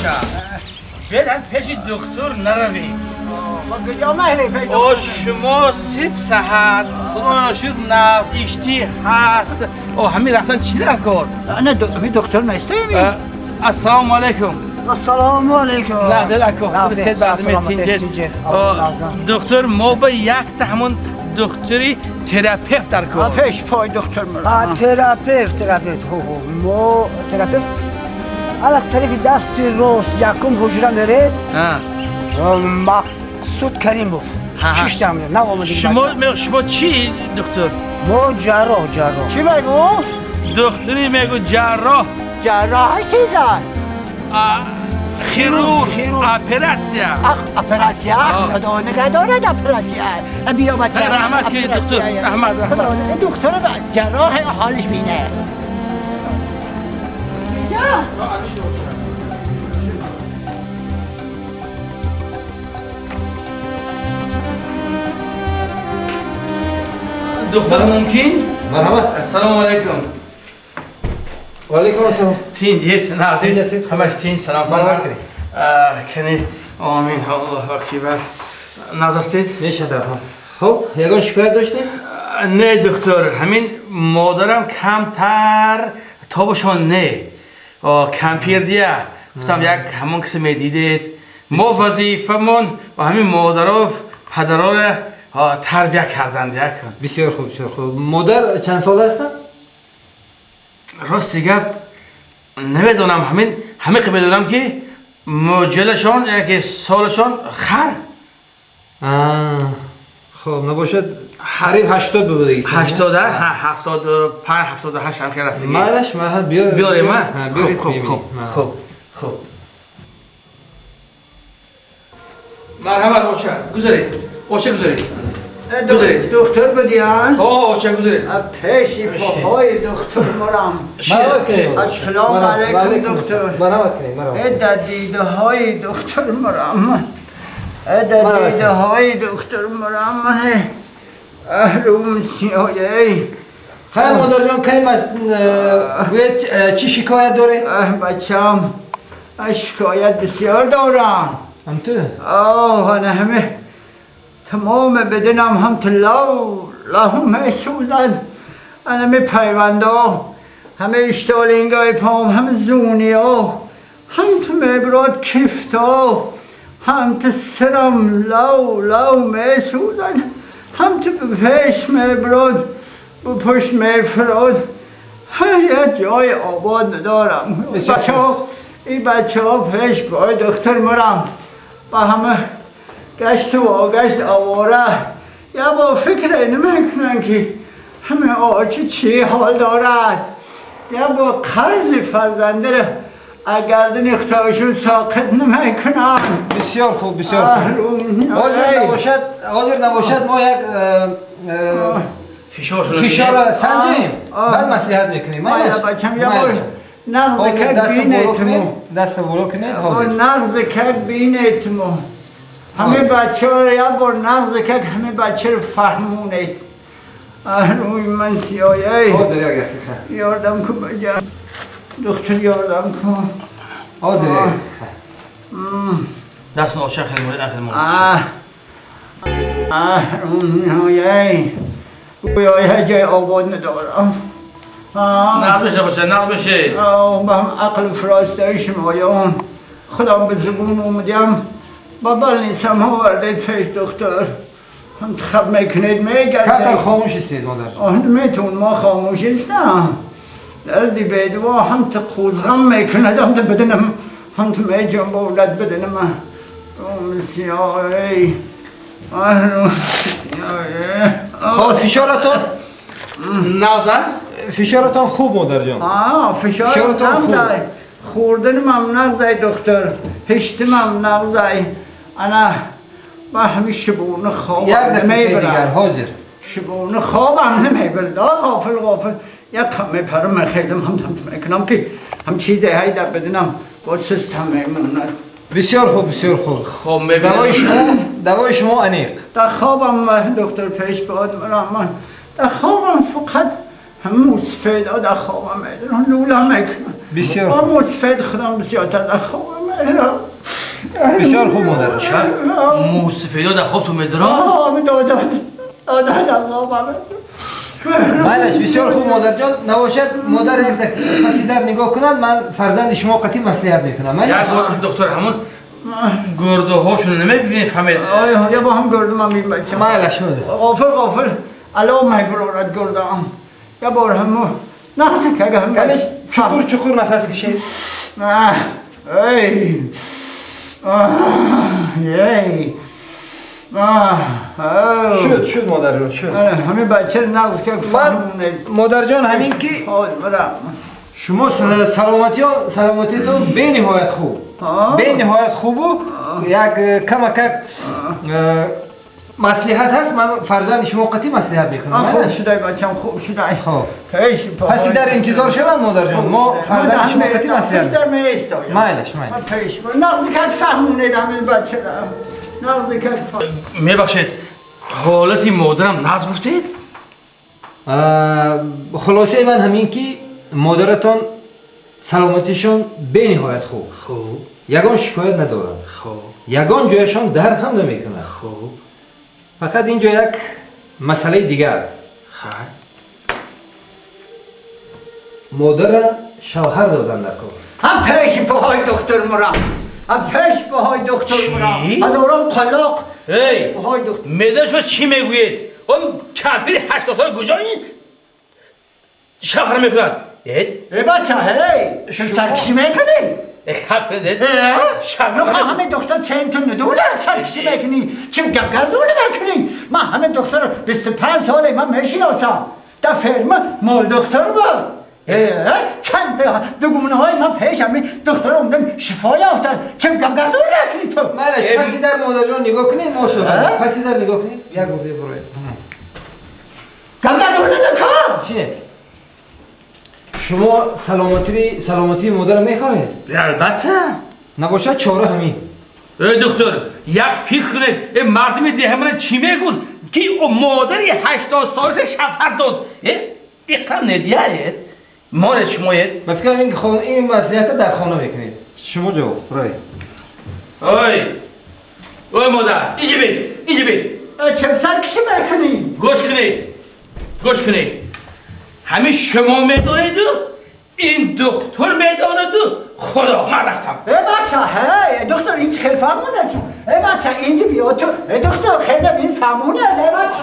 باشه برن پیش دکتر نروی با کجا مهری پیدا او شما سیب صحت خدا شد نفس اشتی هست او همین رفتن چی در کار؟ نه دکتر نیستی السلام علیکم السلام علیکم لحظه لکو سید بعدی تینجر دکتر ما با یک همون دکتری تراپیوت در کار پیش پای دکتر مرا تراپیوت ما تراپیوت على طرف دست راست یکم حجره نرید مقصود کریموف شش تمرین نه اومدید شما چی دکتر؟ ما جراح چی میگو؟ دکتری میگو جراح چیزن؟ خیرور اپراسیا اپراسیا؟ خدا نگهدارد اپراسیا بیا بچه رحمت که دکتر رحمت دکتر جراح حالش بینه دکتر ممکن؟ مرحبا السلام علیکم و علیکم السلام تین جیت نازید همش تین سلام تان کنی آمین الله اکبر ناز هستید؟ میشه در خب یگان شکایت داشتید؟ نه دکتر همین مادرم کمتر تابشان نه کم پیردیه گفتم یک همون کسی میدیدید ما وظیفمون و همین مادرها پدرها تربیه کردند یک بسیار خوب مادر چند سال هستن؟ راستی گپ نمیدونم همه که میدونم که مجلشان یکی سالشان خر خب نباشد حریف 80 بودید 80 75 78 هم که رفتیم مالش بیاریم خوب مرحبا اوچه گذارید دکتر بدیان؟ اوچه گذارید پیشی پاهای دکتر مرام السلام علیکم دکتر ادد دیده های دکتر مرام دکتر مرام اهلوم سیایی خیلی مادر جان باید چی شکایت داره؟ بچم شکایت بسیار دارم هم تو؟ همه تمام بدنم هم همه سوزن همه پیوندا همه اشتالینگای پام همه زونیا هم تو مبراد کفتا هم تو سرم لو می سوزن هم تو پیش مبراد و پشت میفراد یه جای آباد ندارم بچه ها پیش پای دکتر مرم با همه گشت و آگشت آواره یا با فکر نمیکنن که همه آچه چی حال دارد یا با قرض فرزنده اگردن اختارشون ساقط نمیکنن بسیار خوب حاضر نباشد ما یک فشار سنجیم بعد مسئلت میکنیم بچم یا نغز کرد بینیتمو دست بولو کنید نغز کرد بینیتمو همه بچه ها یا بار نغز کرد همه بچه رو فهمونید روی من سیایی یاردم کن بجا دکتر یاردم کن دست نوشه خیلی مورد اخیر روی گویا جای آباد ندارم نقل بشه با هم عقل فراسته شمایان خودم به زبون اومدیم بابل نیستم ها وردید پیش دکتر انتخاب میکنید میگردید کمتر خاموش استید مادر میتون ما خاموش استم دردی بیدوا هم تا قوزغم میکند هم تا بدنم هم تا می جنبولد بدنم سیاهی خب فشارتون نازن فشارتون خوب مادر جان فشارتون خوب خوردنم هم نغزای دکتر هشتم هم نغزای انا با همین شبونه خوابم یک دفعه دیگر حاضر شبونه خوابم نمیبرد غافل یک کم میپرم خیلم هم میکنم که هم چیزی های در بدنم با سیستم میموند بسیار خوب خب میبینم دوای شما انیق در خوابم دکتر پیش باید من در خوابم فقط هم سفید در خوابم میدونم لولا میکنم بسیار خوب. اما سفید خودم بسیار تر خوبه مرا. بسیار خوب مادر چه؟ موسفیدا در خواب تو مدران؟ آه داداد الله بابا. مالش بسیار خوب مادر جان نباشد مادر یک دقیقه پسی در نگاه کنند من فرزند شما قطعی مصلحت میکنم یک بار دکتر همون گرده هاشون نمیبینید فهمید آیا با هم گردم هم این بچه مالش مادر غافل الان مگرورت گردم یا بار همو نخصی که هم کنش چکور نفس کشید ای ای شد مادر جان شد همه بچه نغز که فهمونه مادر جان همین که شما سلامتیتون به نهایت خوب به نهایت خوب و یک کمک مصلحت هست من فرزند شما قطعی مصلحت میکنم خوب شده بچم خوب شده خب پیش پس در انتظار شدن مادر جان ما فرزند شما قطعی مصلحت در میستایم مایلش پیش نغزی که فهمونه دمیل بچه نغزی که میبخشید حالتی مادرم ناز گفتید؟ خلاصه من همین که مادرتان سلامتیشان به نهایت خوب خوب یگان شکایت ندارم خوب یگان جایشان درد هم نمیکنه خوب فقط اینجا یک مسئله دیگر خیر مادر شوهر دادن در کار هم پیش پاهای دکتر مرا هم پیش پاهای دکتر مرا از اوران قلاق ای پاهای دکتر میدان شما چی میگویید؟ اون کمپیر 80 سال کجایی؟ شوهر میکنند ای بچه هی سرکشی میکنی؟ خب بدید نخواه همه دکتر چند تا ندونه سرکشی میکنی چیم گردونه میکنی من همه دکتر 25 ساله من میشناسم در فرما مال دکتر بود چند دگونه های من پیش همه دکتر اومدن شفا یافتن چیم گردونه میکنی تو مالش پسی در مادر جان نگاه کنید ما صحبت پسی در نگاه کنید یک بوده برای گردونه نکن چیه؟ شما سلامتی مادر میخواهید؟ البته نباشد چاره همین ای دکتر یک فکر کنید این مردم دهمون چی میگون که اون مادری 80 سالش شوهر داد اقرام ندیارید مال شمایید من فکرم این وضعیت در خانه میکنید شما جواب برای اوی مادر اینجا بید چیم سرکشی میکنی؟ گوش کنید همه شما میدانید و این دکتر میداند و خدا من رفتم ای بچه هی دکتر این خیلی فهمونه چی؟ ای بچه اینجا بیا تو ای دکتر خیزت این فهمونه ای بچه